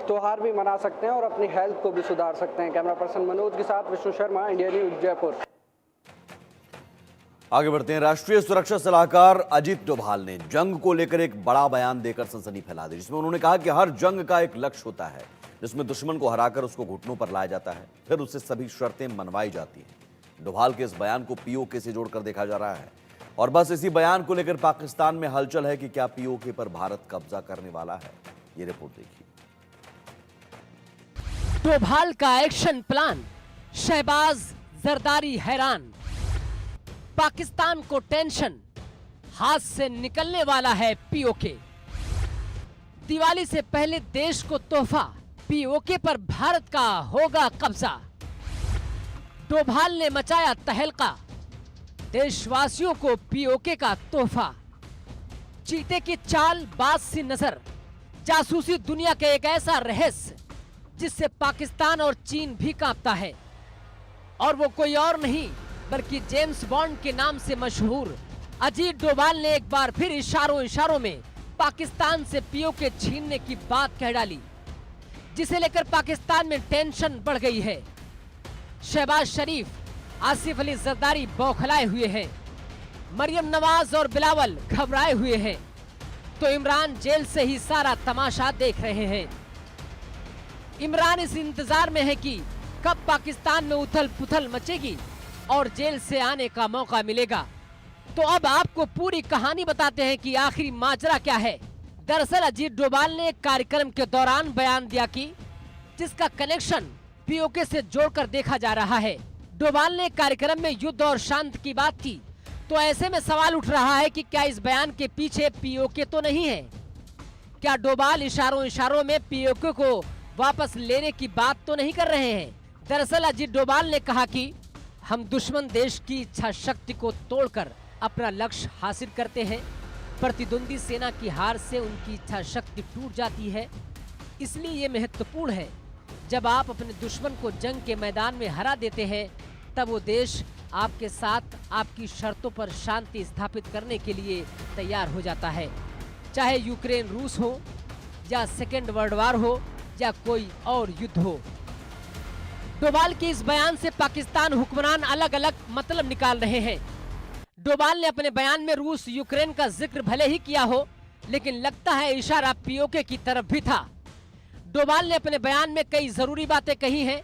त्योहार भी मना सकते हैं और अपनी हेल्थ को भी सुधार सकते हैं। कैमरा पर्सन मनोज के साथ विष्णु शर्मा, इंडिया न्यूज, जयपुर। आगे बढ़ते हैं। राष्ट्रीय सुरक्षा सलाहकार अजीत डोभाल ने जंग को लेकर एक बड़ा बयान देकर सनसनी फैला दी, जिसमें उन्होंने कहा कि हर जंग का एक लक्ष्य होता है, जिसमें दुश्मन को हराकर उसको घुटनों पर लाया जाता है, फिर उससे सभी शर्तें मनवाई जाती हैं। डोभाल के इस बयान को पीओके से जोड़कर देखा जा रहा है और बस इसी बयान को लेकर पाकिस्तान में हलचल है कि क्या पीओके पर भारत कब्जा करने वाला है। ये रिपोर्ट देखिए। डोभाल का एक्शन प्लान, शहबाज जरदारी हैरान। पाकिस्तान को टेंशन, हाथ से निकलने वाला है पीओके। दिवाली से पहले देश को तोहफा, पीओके पर भारत का होगा कब्जा। डोभाल ने मचाया तहलका, देशवासियों को पीओके का तोहफा। चीते की चाल, बाज सी नजर, जासूसी दुनिया के एक ऐसा रहस्य जिससे पाकिस्तान और चीन भी कांपता है। और वो कोई और नहीं बल्कि जेम्स बॉन्ड के नाम से मशहूर अजीत डोभाल ने एक बार फिर इशारों में पाकिस्तान से पीओके छीनने की बात कह डाली, जिसे लेकर पाकिस्तान में टेंशन बढ़ गई है। शहबाज शरीफ, आसिफ अली जरदारी बौखलाए हुए हैं, मरियम नवाज और बिलावल घबराए हुए हैं, तो इमरान जेल से ही सारा तमाशा देख रहे हैं। इमरान इस इंतजार में है कि कब पाकिस्तान में उथल पुथल मचेगी और जेल से आने का मौका मिलेगा। तो अब आपको पूरी कहानी बताते हैं कि आखिरी माजरा क्या है। दरअसल अजीत डोभाल ने एक कार्यक्रम के दौरान बयान दिया कि जिसका कनेक्शन पीओके से जोड़कर देखा जा रहा है। डोभाल ने कार्यक्रम में युद्ध और शांति की बात की, तो ऐसे में सवाल उठ रहा है कि क्या इस बयान के पीछे पीओके तो नहीं है? क्या डोभाल इशारों में पीओके को वापस लेने की बात तो नहीं कर रहे हैं? दरअसल अजीत डोभाल ने कहा कि हम दुश्मन देश की इच्छा शक्ति को तोड़कर अपना लक्ष्य हासिल करते हैं। प्रतिद्वंदी सेना की हार से उनकी इच्छा शक्ति टूट जाती है। इसलिए ये महत्वपूर्ण है, जब आप अपने दुश्मन को जंग के मैदान में हरा देते हैं, तब वो देश आपके साथ आपकी शर्तों पर शांति स्थापित करने के लिए तैयार हो जाता है। चाहे यूक्रेन रूस हो या सेकेंड वर्ल्ड वार हो या कोई और युद्ध हो। डोभाल के इस बयान से पाकिस्तान हुक्मरान अलग अलग मतलब निकाल रहे हैं। डोभाल ने अपने बयान में रूस यूक्रेन का जिक्र भले ही किया हो, लेकिन लगता है इशारा पीओके की तरफ भी था। डोभाल ने अपने बयान में कई जरूरी बातें कही हैं,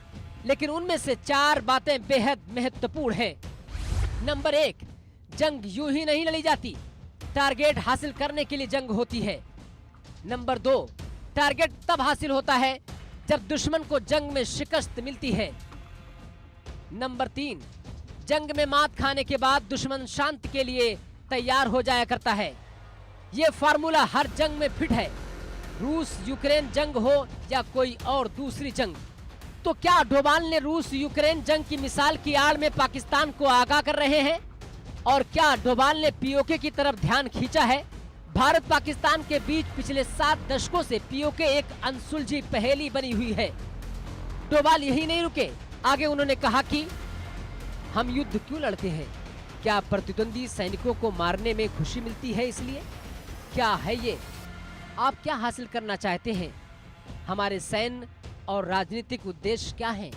लेकिन उनमें से 4 बातें बेहद महत्वपूर्ण हैं। नंबर 1, जंग यूं ही नहीं लड़ी जाती, टारगेट हासिल करने के लिए जंग होती है। नंबर 2, टारगेट तब हासिल होता है जब दुश्मन को जंग में शिकस्त मिलती है। नंबर 3, जंग में मात खाने के बाद दुश्मन शांति के लिए तैयार हो जाया करता है। यह फार्मूला हर जंग में फिट है, रूस यूक्रेन जंग हो या कोई और दूसरी जंग। तो क्या डोभाल ने रूस यूक्रेन जंग की मिसाल की आड़ में पाकिस्तान को आगाह कर रहे हैं? और क्या डोभाल ने पीओके की तरफ ध्यान खींचा है? भारत पाकिस्तान के बीच पिछले 7 दशकों से पीओके एक अनसुलझी पहेली बनी हुई है। डोभाल यही नहीं रुके, आगे उन्होंने कहा कि हम युद्ध क्यों लड़ते हैं? क्या प्रतिद्वंदी सैनिकों को मारने में खुशी मिलती है इसलिए? क्या है ये? आप क्या हासिल करना चाहते हैं? हमारे सैन्य और राजनीतिक उद्देश्य क्या हैं?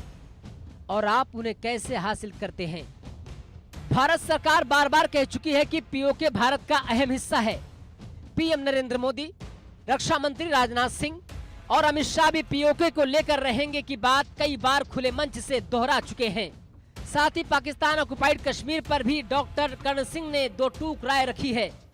और आप उन्हें कैसे हासिल करते हैं? भारत सरकार बार बार कह चुकी है कि पीओके भारत का अहम हिस्सा है। पीएम नरेंद्र मोदी, रक्षा मंत्री राजनाथ सिंह और अमित शाह भी पीओके को लेकर रहेंगे की बात कई बार खुले मंच से दोहरा चुके हैं। साथ ही पाकिस्तान ऑक्युपाइड कश्मीर पर भी डॉक्टर कर्ण सिंह ने 2 टूक राय रखी है।